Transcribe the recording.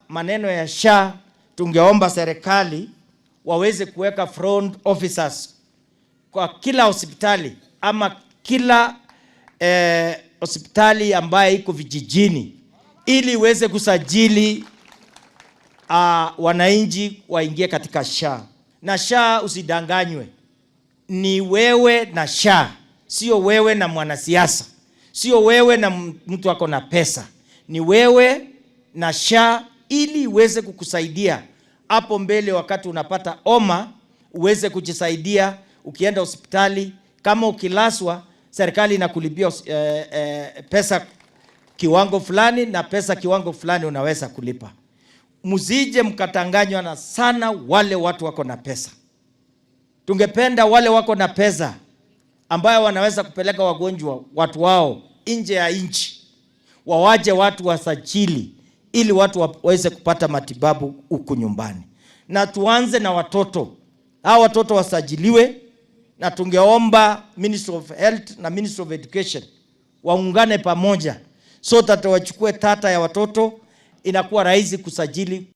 maneno ya SHA, tungeomba serikali waweze kuweka front officers kwa kila hospitali ama kila hospitali ambaye iko vijijini, ili iweze kusajili wananchi waingie katika SHA. Na SHA usidanganywe, ni wewe na SHA, sio wewe na mwanasiasa, sio wewe na mtu ako na pesa, ni wewe na SHA, ili iweze kukusaidia hapo mbele wakati unapata homa, uweze kujisaidia ukienda hospitali. Kama ukilaswa, serikali inakulipia pesa kiwango fulani, na pesa kiwango fulani unaweza kulipa. Msije mkatanganywa na sana wale watu wako na pesa. Tungependa wale wako na pesa ambayo wanaweza kupeleka wagonjwa watu wao nje ya nchi, wawaje watu wasajili, ili watu waweze kupata matibabu huku nyumbani. Na tuanze na watoto. Hao watoto wasajiliwe, na tungeomba Ministry of Health na Ministry of Education waungane pamoja, so that wachukue tata ya watoto, inakuwa rahisi kusajili.